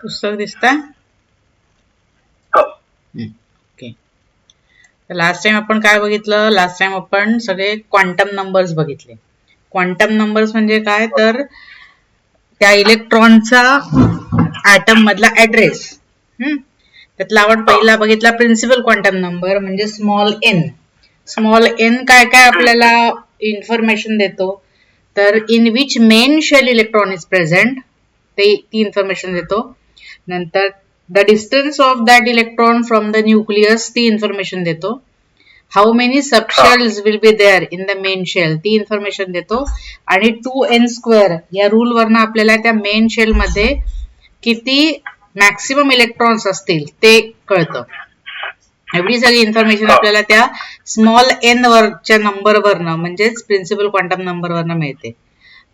पुस्तक दिसतंय? Okay. Last time आपण काय बघितलं? लास्ट टाइम आपण सगळे क्वांटम नंबर्स बघितले. क्वांटम नंबर्स म्हणजे काय तर त्या इलेक्ट्रॉनचा ॲटम मधला ऍड्रेस. त्यातला आपण पहिला बघितला प्रिन्सिपल क्वांटम नंबर म्हणजे स्मॉल एन. स्मॉल एन काय काय आपल्याला इन्फॉर्मेशन देतो तर in which main shell electron is present ती इन्फॉर्मेशन देतो. नंतर the distance of that electron from the nucleus ती इन्फॉर्मेशन देतो. How many subshells will be there in the main shell ती इन्फॉर्मेशन देतो. आणि 2n² या रूल वरनं आपल्याला त्या मेन शेल मध्ये किती मॅक्सिमम इलेक्ट्रॉन्स असतील ते कळतं. एवढी सगळी इन्फॉर्मेशन आपल्याला त्या स्मॉल एन वरच्या नंबर वरनं म्हणजेच प्रिन्सिपल क्वांटम नंबर वरनं मिळते.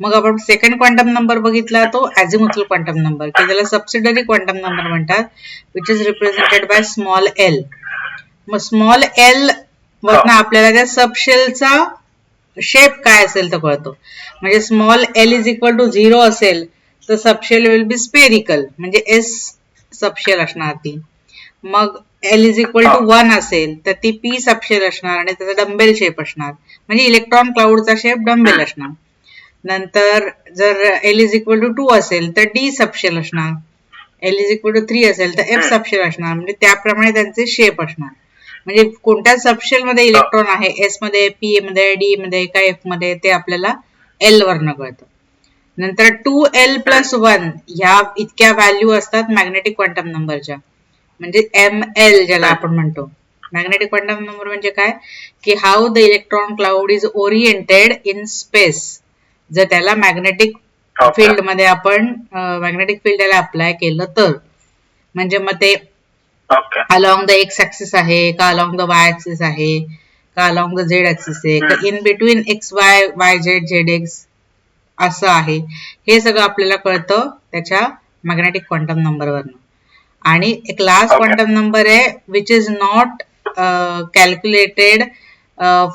मग आपण सेकंड क्वांटम नंबर बघितला तो अझिमुथल क्वांटम नंबर की त्याला सबसिडरी क्वांटम नंबर म्हणतात which is represented by small L. मग स्मॉल एल वरनं आपल्याला त्या सबशेलचा शेप काय असेल तर कळतो. म्हणजे small L is equal to 0 असेल तर सबशेल विल बी स्पेरिकल म्हणजे एस सबशेल असणार ती. मग एल इज इक्वल टू 1 असेल तर ती पी सबशेल असणार आणि त्याचा डंबेल शेप असणार म्हणजे इलेक्ट्रॉन क्लाउडचा शेप डंबेल असणार. नंतर जर एल इज इक्वल टू 2 असेल तर डी सबशेल असणार. एल इज इक्वल टू 3 असेल तर एफ सबशेल असणार म्हणजे त्याप्रमाणे त्यांचे शेप असणार. म्हणजे कोणत्या सबशेल मध्ये इलेक्ट्रॉन आहे एस मध्ये पी मध्ये डी मध्ये का एफ मध्ये ते आपल्याला एल वरनं कळतं. नंतर 2l+1 ह्या इतक्या व्हॅल्यू असतात मॅग्नेटिक क्वांटम नंबरच्या म्हणजे ml ज्याला आपण म्हणतो. मॅग्नेटिक क्वांटम नंबर म्हणजे काय की how the electron cloud is oriented in space. जर त्याला मॅग्नेटिक फील्ड मध्ये आपण मॅग्नेटिक फील्ड त्याला अप्लाय केलं तर म्हणजे मग ते अलॉंग द एक्स ऍक्सिस आहे का अलॉंग द वाय ऍक्सिस आहे का अलॉंग द झेड ऍक्सिस आहे का in between x Y Y Z Z x असं आहे. हे सगळं आपल्याला कळतं त्याच्या मॅग्नेटिक क्वांटम नंबरवरनं. आणि एक लास्ट क्वांटम नंबर आहे which is not calculated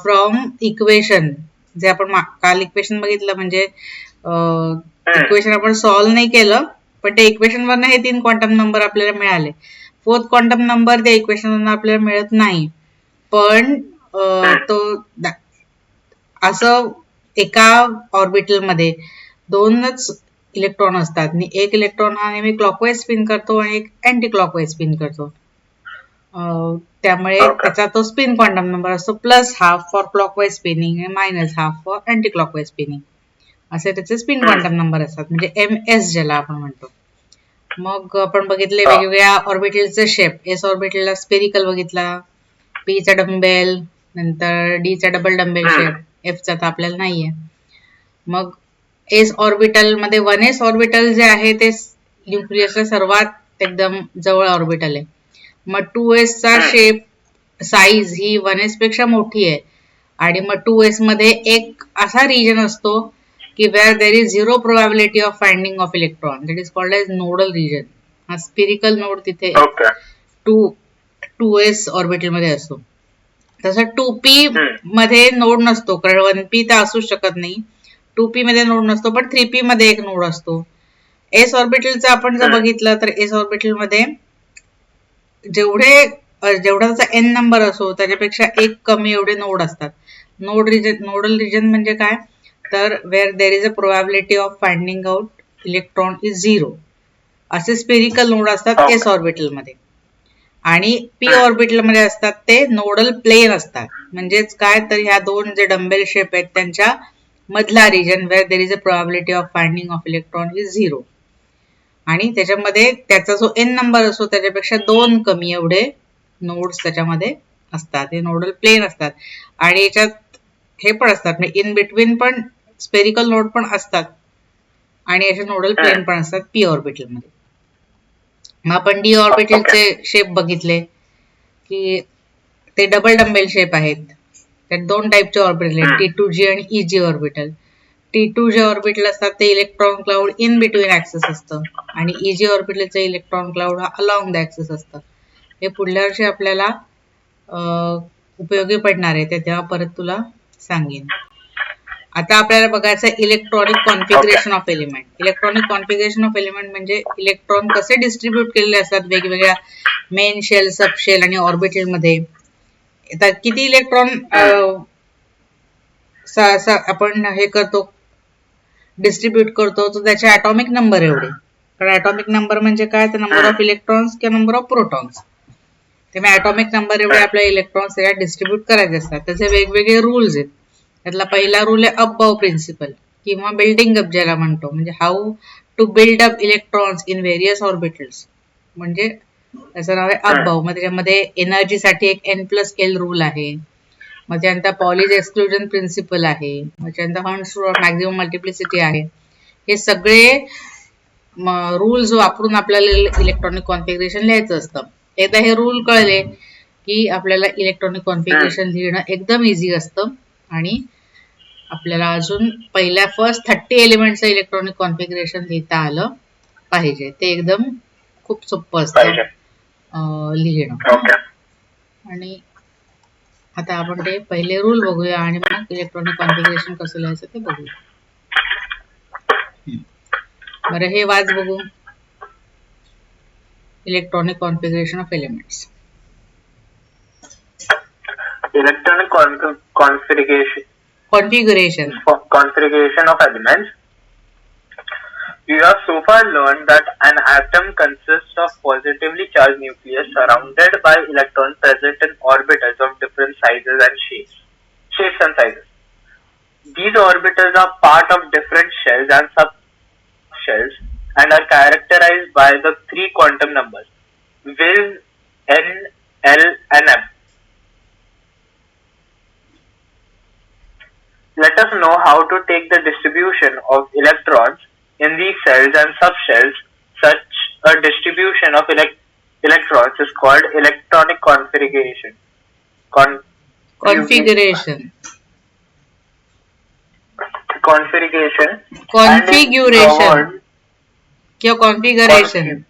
from equation. जे आपण काल इक्वेशन बघितलं म्हणजे इक्वेशन आपण सॉल्व्ह नाही केलं पण त्या इक्वेशन वरनं हे 3 क्वांटम नंबर आपल्याला मिळाले. फोर्थ क्वांटम नंबर त्या इक्वेशन वरनं आपल्याला मिळत नाही पण तो असं एका ऑर्बिटल मध्ये 2च इलेक्ट्रॉन असतात आणि एक इलेक्ट्रॉन हा नेहमी क्लॉकवाईज स्पिन करतो आणि एक अँटी क्लॉकवाईज स्पिन करतो. त्यामुळे त्याचा तो स्पिन क्वांटम नंबर असतो +½ फॉर क्लॉकवाईज स्पिनिंग आणि -½ फॉर अँटी क्लॉकवाईज स्पिनिंग असे त्याचे स्पिन क्वांटम नंबर असतात म्हणजे MS ज्याला आपण म्हणतो. मग आपण बघितले वेगवेगळ्या ऑर्बिटलचे शेप. एस ऑर्बिटलला स्पेरिकल बघितला, पीचा डंबेल, नंतर डीचा डबल डंबेल शेप, एफचा तर आपल्याला नाहीये. मग एस ऑर्बिटल मध्ये 1s ऑर्बिटल जे आहे ते न्यूक्लियसच्या सर्वात एकदम जवळ ऑर्बिटल आहे. मग 2s चा शेप साईज ही 1s पेक्षा मोठी आहे आणि मग 2s मध्ये एक असा रिजन असतो की where there is 0 probability of finding of electron that is called as nodal region. हा स्पिरिकल नोड तिथे 2s ऑर्बिटल मध्ये असतो. तसं 2p मध्ये नोड नसतो कारण 1p तर असू शकत नाही. 2p मध्ये नोड नसतो पण 3p मध्ये एक नोड असतो. एस ऑर्बिटलचा आपण जर बघितलं तर एस ऑर्बिटल मध्ये जेवढा त्याचा एन नंबर असो त्याच्यापेक्षा एक कमी एवढे नोड असतात. नोडल रिजन म्हणजे काय तर wear there is a probability of finding out electron is 0 असे स्पेरिकल नोड असतात एस ऑर्बिटल मध्ये. आणि पी ऑर्बिटल मध्ये असतात ते नोडल प्लेन असतात. म्हणजेच काय तर ह्या दोन जे डंबेल शेप आहेत त्यांच्या मधला region where there is a probability of finding of electron is 0 आणि त्याच्यामध्ये त्याचा जो एन नंबर असतो त्याच्यापेक्षा 2 कमी एवढे नोड्स त्याच्यामध्ये असतात. हे नोडल प्लेन असतात आणि याच्यात हे पण असतात म्हणजे इन बिटवीन पण स्पेरिकल नोड पण असतात आणि असे नोडल प्लेन पण असतात पी ऑर्बिटल मध्ये. मग आपण डी ऑर्बिटलचे शेप बघितले की ते डबल डंबेल शेप आहेत. त्यात 2 टाईपचे ऑर्बिटल आहेत T2G आणि EG ऑर्बिटल. T2 जे ऑर्बिटल असतात ते electron cloud in between axis असतं आणि EG ऑर्बिटलचे इलेक्ट्रॉन क्लाउड हा अलॉंग द ऍक्सिस असतं. हे पुढल्या वर्षी आपल्याला उपयोगी पडणार आहे ते तेव्हा परत तुला सांगेन. आता आपल्याला बघायचं electronic configuration of element. Electronic configuration of element म्हणजे इलेक्ट्रॉन कसे डिस्ट्रीब्यूट केलेले असतात वेगवेगळ्या मेन शेल, सब शेल आणि ऑर्बिटल मध्ये. आता किती इलेक्ट्रॉन आपण हे करतो, डिस्ट्रीब्यूट करतो, तर त्याचे ॲटॉमिक नंबर एवढे. कारण ॲटॉमिक नंबर म्हणजे काय, तर नंबर ऑफ इलेक्ट्रॉन्स किंवा नंबर ऑफ प्रोटॉन्स. त्यामुळे ॲटॉमिक नंबर एवढे आपल्या इलेक्ट्रॉन्स त्याच्यात डिस्ट्रीब्यूट करायचे असतात. त्याचे वेगवेगळे रूल्स आहेत. त्यातला पहिला रूल आहे अप बाउ प्रिन्सिपल किंवा बिल्डिंग अप ज्याला म्हणतो. म्हणजे how to build up electrons in various orbitals. म्हणजे त्याचं नाव आहे अप बाउ. मग त्याच्यामध्ये एनर्जीसाठी एक N+L रूल आहे. मग त्यानंतर पॉलिज एक्सक्लुजन प्रिन्सिपल आहे. मग त्यानंतर hertz law of maximum multiplicity आहे. हे सगळे रूल्स वापरून आपल्याला इलेक्ट्रॉनिक कॉन्फिगरेशन लिहायचं असतं. एकदा हे रूल कळले की आपल्याला इलेक्ट्रॉनिक कॉन्फिगरेशन लिहिणं एकदम इझी असतं आणि आपल्याला अजून पहिल्या फर्स्ट 30 एलिमेंटचं इलेक्ट्रॉनिक कॉन्फिगरेशन लिहिता आलं पाहिजे. ते एकदम खूप सोपं असतं लिहिणं. आणि आता आपण ते पहिले रूल बघूया आणि मग इलेक्ट्रॉनिक कॉन्फिगरेशन कसं लिहायचं ते बघूया. बरं, हे वाच बघू. Electronic configuration of elements. Electronic configuration of elements. We have so far learned that an atom consists of positively charged nucleus surrounded by electrons present in orbitals of different sizes and shapes and sizes. These orbitals are part of different shells and subshells and are characterized by the 3 quantum numbers viz, n, l, and m. Let us know how to take the distribution of electrons in these cells and subshells. Such a distribution of electrons is called electronic configuration. Configuration. क्या configuration?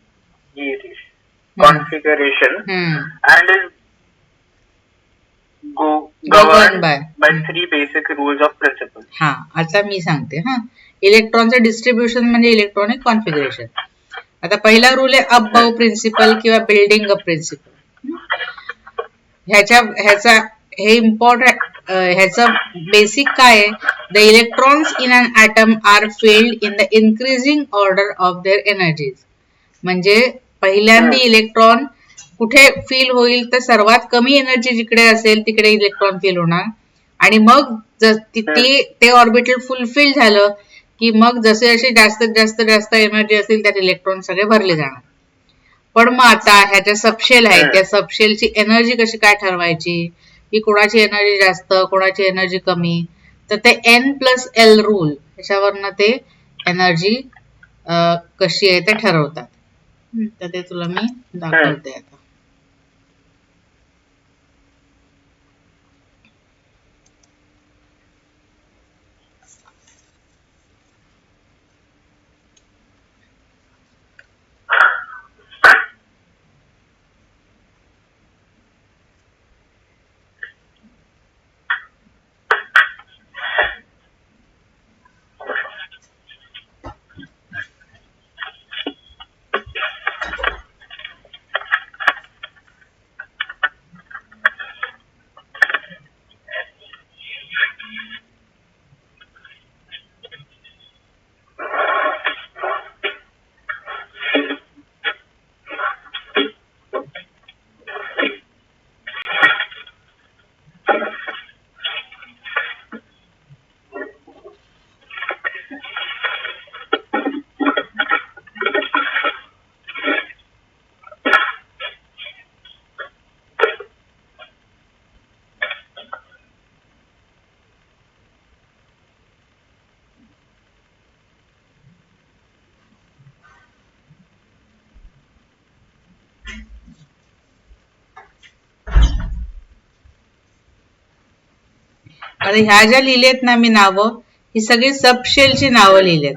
Configuration and is governed by 3 basic rules of principle. हा, आता मी सांगते. इलेक्ट्रॉनचं distribution म्हणजे electronic configuration. आता पहिला rule आहे up बाउ प्रिन्सिपल किंवा बिल्डिंग अप प्रिन्सिपल. हे इम्पॉर्टंट, ह्याचं बेसिक काय आहे, the electrons in an atom are filled in the increasing order of their energies. म्हणजे पहिल्यांदा इलेक्ट्रॉन कुठे फिल होईल तर सर्वात कमी एनर्जी जिकडे असेल तिकडे इलेक्ट्रॉन फिल होणार आणि मग ते ऑर्बिटल फुलफिल झालं की मग जसे जसे जास्तीत जास्त एनर्जी असेल त्यात इलेक्ट्रॉन सगळे भरले जाणार. पण मग आता ह्याच्या सबशेल आहे, त्या सबशेलची एनर्जी कशी काय ठरवायची, की कोणाची एनर्जी जास्त कोणाची एनर्जी कमी, तर ते N+L रूल त्याच्यावरनं ते एनर्जी कशी आहे ते ठरवतात. तर ते तुला मी दाखवते आता. आता ह्या ज्या लिहिलेत ना मी नावं, ही सगळी सबशेलची नावं लिहिलेत.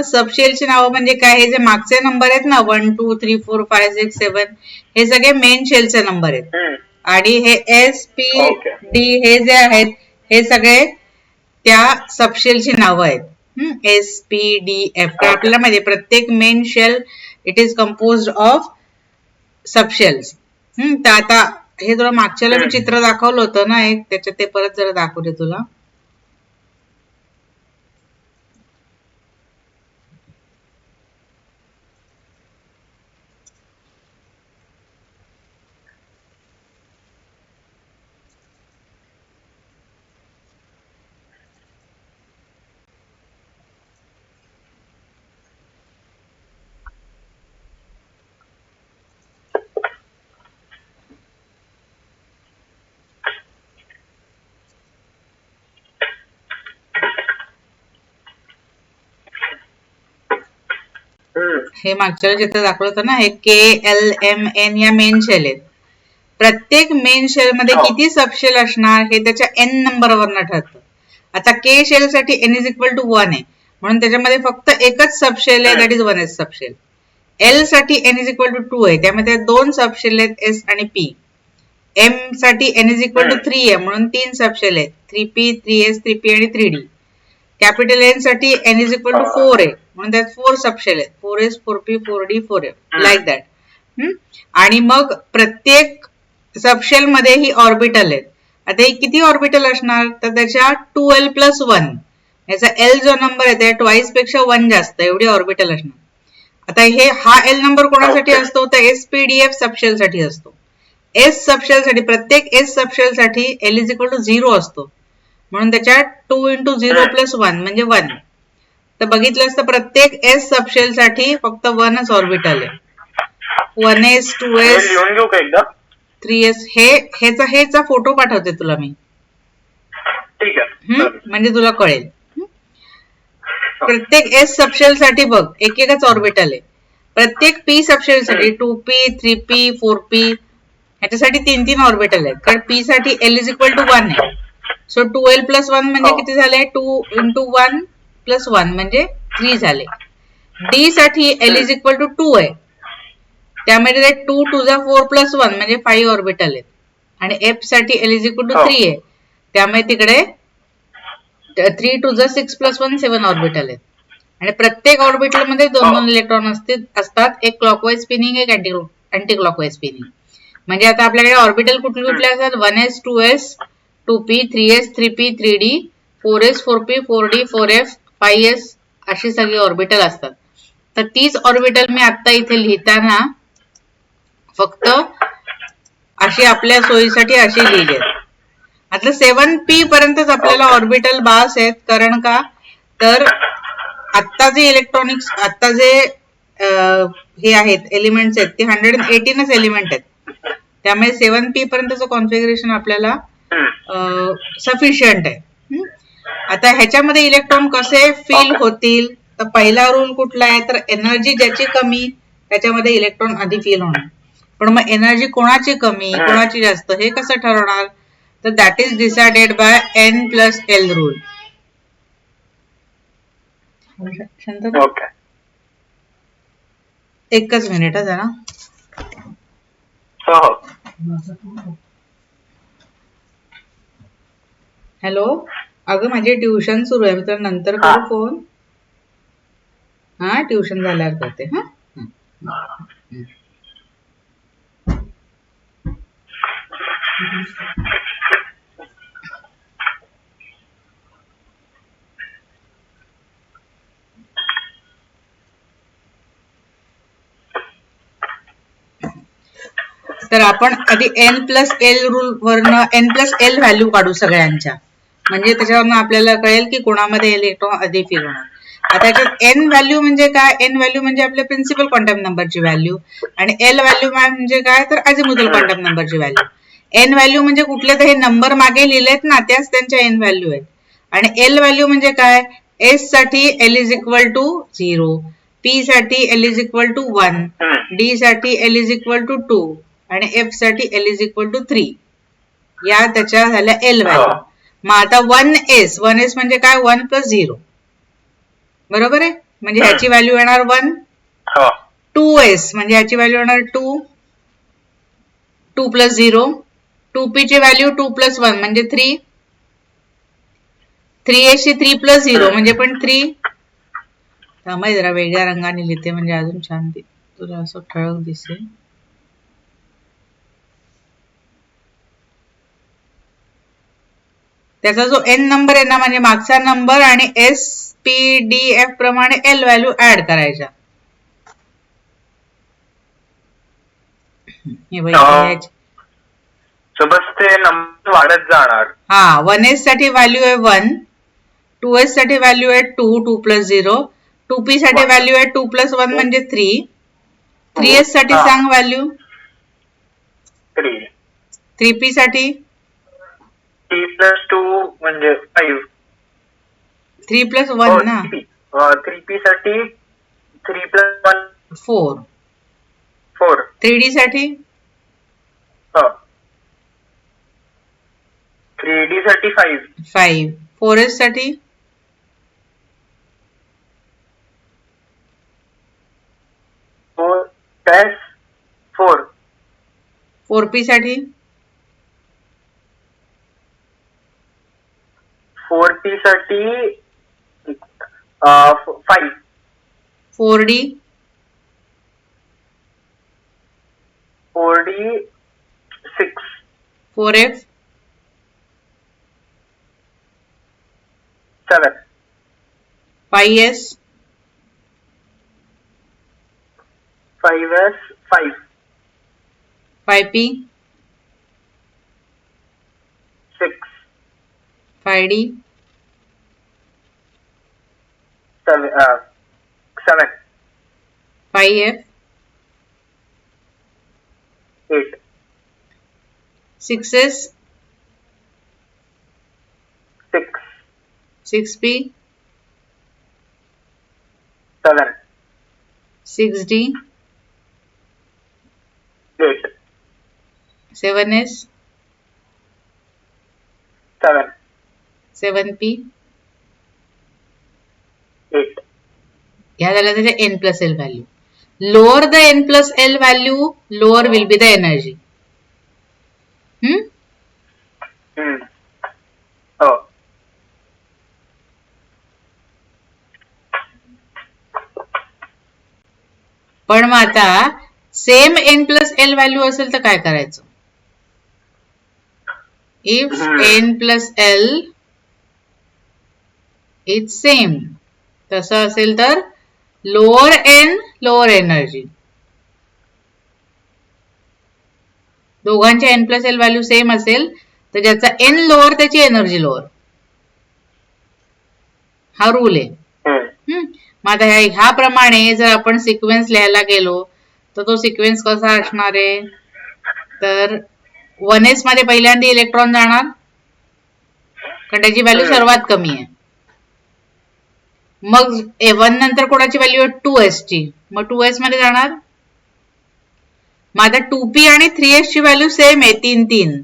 सबशेलची नावं म्हणजे काय, हे जे मागचे नंबर आहेत ना 1 2 3 4 5 6 7 हे सगळे मेन शेलचे नंबर आहेत आणि हे S P D हे जे आहेत हे सगळे त्या सबशेलची नावं आहेत एस पी डी एफ. तर आपल्याला माहिती प्रत्येक main shell it is composed of subshells. तर आता हे तुला मागच्याला मी चित्र दाखवलं होतं ना एक, त्याच्यात ते परत जरा दाखवते तुला. हे मागच्या चित्र दाखवलं होतं ना, हे KLMN या मेन शेल आहेत. प्रत्येक मेन शेल मध्ये किती सबशेल असणार हे त्याच्या N नंबरवरनं ठरतं. आता K शेल साठी N इज इक्वल टू 1 आहे, म्हणून त्याच्यामध्ये फक्त एकच सबशेल आहे, that is 1s subshell. L साठी N इज इक्वल टू 2 आहे, त्यामध्ये 2 सबशेल आहेत, S आणि P. M साठी N इज इक्वल टू 3 आहे, म्हणून 3 सबशेल आहेत, 3P, 3S, 3P आणि 3D. कॅपिटल N साठी N इज इक्वल टू 4 आहे, म्हणून त्यात 4 सबशेल आहेत, 4S, 4P, 4D, 4F, like that. आणि मग प्रत्येक सबशेल मध्ये ही ऑर्बिटल आहेत. आता हे किती ऑर्बिटल असणार, तर त्याच्या 2L प्लस 1, याचा L जो नंबर आहे त्या ट्वाइस पेक्षा 1 जास्त, एवढी ऑर्बिटल असणार. आता हा L नंबर कोणासाठी असतो, तर SPDF सबशेल साठी असतो. S सबशेल साठी, प्रत्येक S सबशेल साठी L इज इक्वल टू 0 असतो, म्हणून त्याच्यात 2 × 0 + 1 म्हणजे 1. तर बघितलं असतं प्रत्येक S सबशेल साठी फक्त 1च ऑर्बिटल आहे. 1s, 2s, 3s. हेचा फोटो पाठवते तुला मी, ठीक आहे, म्हणजे तुला कळेल. प्रत्येक S सबशेल साठी बघ एकच ऑर्बिटल आहे. प्रत्येक P सबशेल साठी 2P, 3P, 4P ह्याच्यासाठी 3 ऑर्बिटल आहेत, कारण P साठी L इज इक्वल टू 1 आहे. सो 2L प्लस 1 म्हणजे किती झाले, 2 × 1 + 1 म्हणजे 3 झाले. D साठी L इज इक्वल टू 2 आहे, त्यामध्ये 2 × 2 4 + 1 म्हणजे 5 ऑर्बिटल आहेत. आणि F साठी L इज इक्वल टू 3 आहे, त्यामुळे तिकडे 3 × 2 6 + 1 7 ऑर्बिटल आहेत. आणि प्रत्येक ऑर्बिटल मध्ये 2 इलेक्ट्रॉन असतात, एक क्लॉकवाईज स्पिनिंग, एक अँटी क्लॉकवाईज स्पिनिंग. म्हणजे आता आपल्याकडे ऑर्बिटल कुठले असतात, 1s, 2s, 2p, 3s, 3p, 3d, 4s, 4p, 4d, 4f, 5s अशी सगळी ऑर्बिटल असतात. तर तीच ऑर्बिटल मी आता इथे लिहिताना फक्त अशी आपल्या सोयीसाठी अशी लिहिली आहेत. आता 7p पर्यंतच आपल्याला ऑर्बिटल बास आहेत, कारण का तर आता जे इलेक्ट्रॉनिक्स, आता जे हे आहेत एलिमेंट्स आहेत ते 118च एलिमेंट आहेत, त्यामुळे 7p पर्यंतचं कॉन्फिगरेशन आपल्याला सफिशियंट आहे. आता ह्याच्यामध्ये इलेक्ट्रॉन कसे फिल होतील, तर पहिला रूल कुठला आहे, तर एनर्जी ज्याची कमी त्याच्यामध्ये इलेक्ट्रॉन आधी फिल होणार. पण मग एनर्जी कोणाची कमी कोणाची जास्त हे कसं ठरवणार, तर that is decided by N + L rule. एकच मिनिट जरा. हॅलो, अगं माझी ट्युशन सुरू आहे, मी तर नंतर करू फोन. हा, ट्युशन झाल्यावर करते. हा, तर आपण आधी N + L रूल वरनं N + L व्हॅल्यू काढू सगळ्यांच्या, म्हणजे त्याच्यावरनं आपल्याला कळेल की कोणामध्ये इलेक्ट्रॉन आधी फिल होणार. आता याच्यात N व्हॅल्यू म्हणजे काय, N व्हॅल्यू म्हणजे आपल्या प्रिन्सिपल क्वांटम नंबरची व्हॅल्यू, आणि L व्हॅल्यू म्हणजे काय, तर अझिमुथल क्वांटम नंबरची व्हॅल्यू. N व्हॅल्यू म्हणजे कुठले तर हे नंबर मागे लिहिलेत ना, त्याच त्यांच्या N व्हॅल्यू आहेत. आणि L व्हॅल्यू म्हणजे काय, S साठी L is equal to 0, P साठी L is equal to 1, D साठी L इज इक्वल टू 2 आणि F साठी L इज इक्वल टू 3. या त्याच्या झाल्या L व्हॅल्यू. मग आता 1s म्हणजे काय, 1 + 0, बरोबर आहे, म्हणजे ह्याची व्हॅल्यू येणार 1. 2s म्हणजे ह्याची व्हॅल्यू येणार 2, 2 + 0. 2p ची व्हॅल्यू 2 + 1 म्हणजे 3. 3s ची 3 प्लस 0 म्हणजे पण 3. थांबा जरा वेगळ्या रंगाने लिहिते म्हणजे अजून छान तुला असं ठळक दिसेल. त्याचा जो n नंबर आहे ना म्हणजे मागचा नंबर आणि s p d f प्रमाणे l व्हॅल्यू ऍड करायच्या. हे बघ बस ते नंबर वाढत जाणार. हा 1s साठी व्हॅल्यू आहे 1, 2s साठी व्हॅल्यू आहे 2, 2 प्लस 0, 2p साठी व्हॅल्यू आहे 2 प्लस 1 म्हणजे 3, 3s साठी सांग व्हॅल्यू. 3p साठी 3 प्लस 2 म्हणजे 5. 3 प्लस 1 ना. 3p साठी 3 प्लस 1 4. 4. 3d साठी 3d साठी 5. 5. 4s साठी 4. 4p साठी 4p साठी 5. 4d 6. 4f 7. 5s 5s 5. 5p 6. 5d 7. 5f 8. 6s 6. 6p 7. 6d 8. 7s 7. 7p 8. ह्या झाल्या त्याच्या n plus L value. Lower the n plus L value lower will be the energy. पण मग आता same n plus L value असेल तर काय करायचं? If n plus L is same, तसं असेल तर लोअर n लोअर एनर्जी. दोघांच्या n plus L value same असेल तर ज्याचा n लोअर त्याची एनर्जी लोअर. हा रूल आहे. मग आता ह्याप्रमाणे जर आपण सिक्वेन्स लिहायला गेलो तर तो सिक्वेन्स कसा असणार आहे? तर 1s मध्ये पहिल्यांदा इलेक्ट्रॉन जाणार कारण त्याची व्हॅल्यू सर्वात कमी आहे. मग 1 नंतर कोणाची व्हॅल्यू आहे 2s ची, मग 2s मध्ये जाणार. मग आता 2p आणि 3s ची व्हॅल्यू सेम आहे 3 3,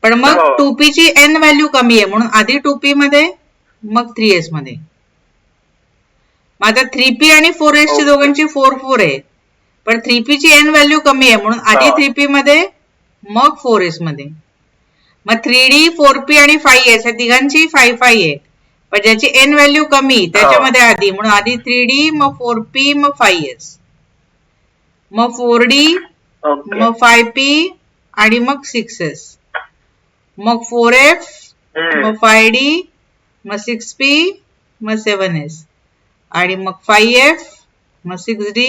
पण मग 2p ची n व्हॅल्यू कमी आहे म्हणून आधी 2p मध्ये मग 3s मध्ये. मग आता 3p आणि 4s ची दोघांची 4 4 आहे, पण 3p ची n व्हॅल्यू कमी आहे म्हणून आधी 3p मध्ये मग 4s मध्ये. मग 3d 4p आणि 5s या तिघांची 5 5 आहे, पण ज्याची n व्हॅल्यू कमी त्याच्यामध्ये आधी म्हणून आधी 3d मग 4p मग 5s मग 4d मग 5p आणि मग 6s मग 4f मग 5d मग 6p मग 7s आणि मग 5f मग 6d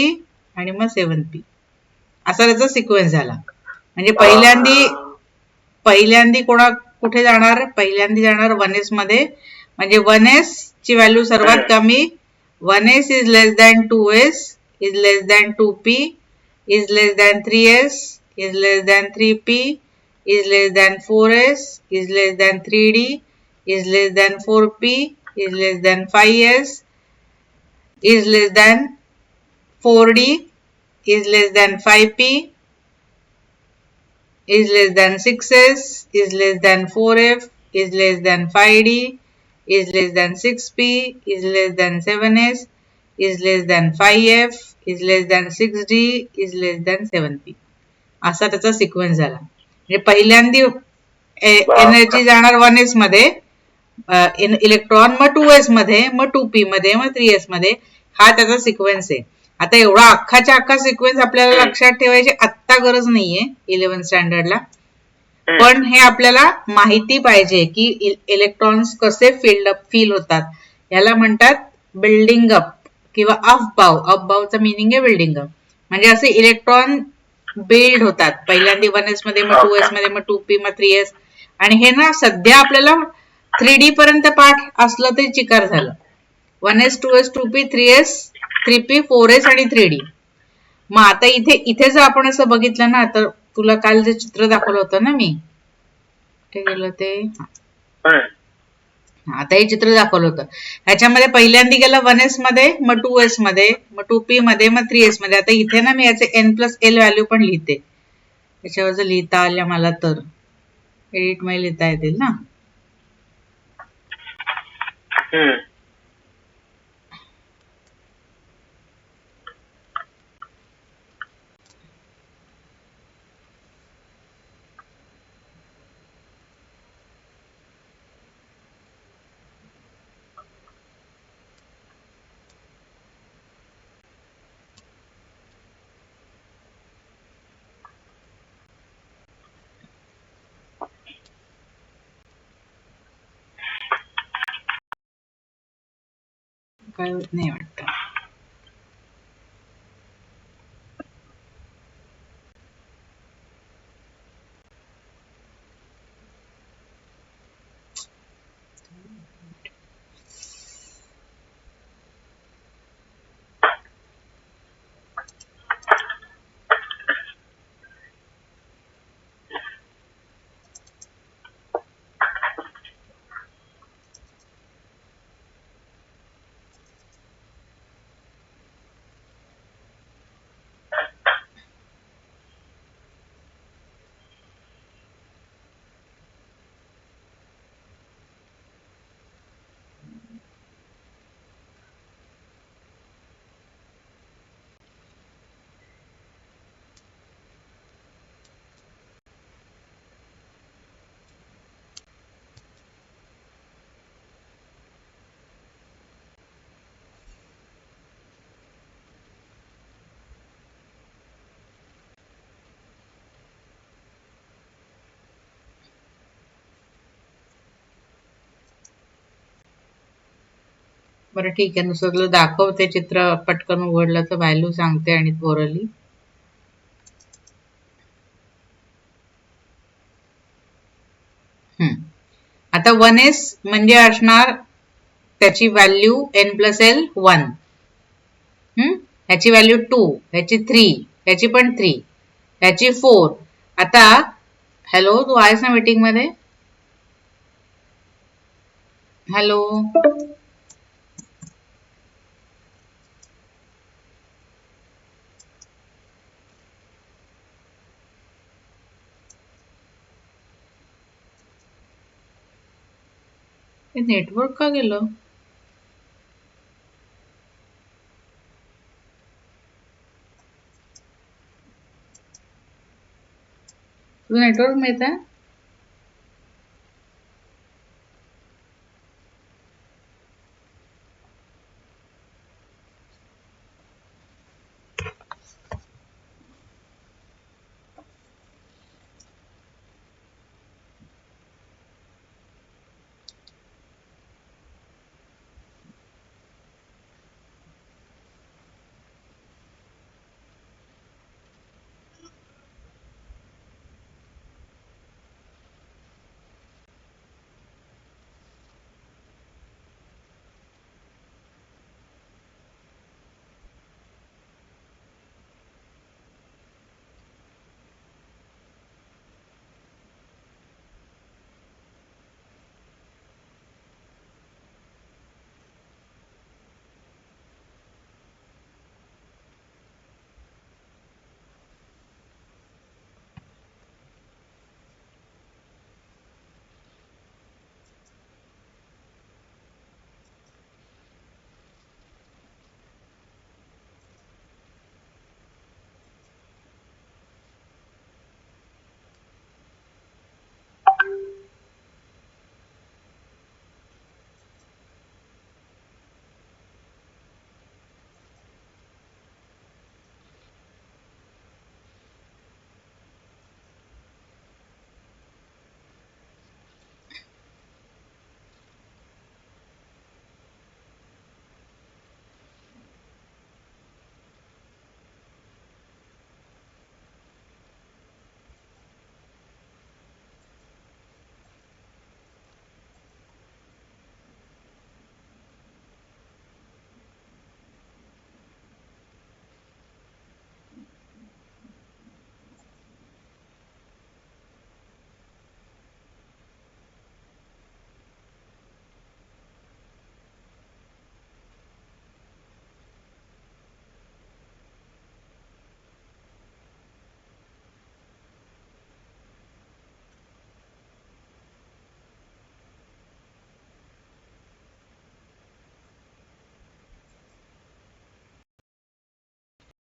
आणि मग 7p. असा त्याचा सिक्वेन्स झाला. म्हणजे पहिल्यांदी कुठे जाणार? पहिल्यांदी जाणार 1s मध्ये, म्हणजे 1s ची व्हॅल्यू सर्वात कमी. 1s is less than 2s is less than 2p is less than 3s is less than 3p is less than 4s is less than 3d is less than 4p is less than 5s is less than 4d is less than 5p is less than 6s is less than 4f is less than 5d is less than 6p is less than 7s is less than 5f is less than 6d is less than 7p. असा त्याचा sequence झाला. म्हणजे पहिल्यांदी energy जाणार 1s मध्ये, electron, मग 2s मध्ये, मग 2p मध्ये, मग 3s मध्ये. हा त्याचा सिक्वेन्स आहे. आता एवढा अख्खाच्या अख्खा सिक्वेन्स आपल्याला लक्षात ठेवायची आत्ता गरज नाहीये 11th स्टँडर्डला, पण हे आपल्याला माहिती पाहिजे की इलेक्ट्रॉन्स कसे फील होतात. याला म्हणतात बिल्डिंग अप किंवा अफबाव. अफबावचा मीनिंग आहे बिल्डिंग अप. म्हणजे असे इलेक्ट्रॉन बिल्ड होतात. पहिल्यांदा 1s मध्ये, मग 2s मध्ये, मग 2p, मग 3s. आणि हे ना सध्या आपल्याला 3D पर्यंत पाठ असलं तरी चिकार झालं. 1s, 2s, 2p, 3s, 3p, 4s आणि 3D. मग आता इथे जर आपण असं बघितलं ना, तर तुला काल जे चित्र दाखवलं होतं ना मी, कुठे गेलं ते, आता हे चित्र दाखवलं होतं. ह्याच्यामध्ये पहिल्यांदा गेलं 1s मध्ये, मग 2s मध्ये, मग 2p मध्ये, मग 3s मध्ये. आता इथे ना मी याचे n+l व्हॅल्यू पण लिहिते. याच्यावर जर लिहिता आल्या मला तर एडिट मध्ये लिहिता येतील ना. काय होत नाही वाटतं. बरं ठीक आहे, नुसतं तुला दाखवते चित्र, पटकन उघडलं तर व्हॅल्यू सांगते आणि ओरली. आता 1s म्हणजे असणार त्याची व्हॅल्यू n+l 1. ह्याची व्हॅल्यू 2, ह्याची 3, ह्याची पण 3, ह्याची 4. आता हॅलो, तू आहेस ना मीटिंग मध्ये? हॅलो, नेटवर्क का गेलं? तुला नेटवर्क मिळत आहे?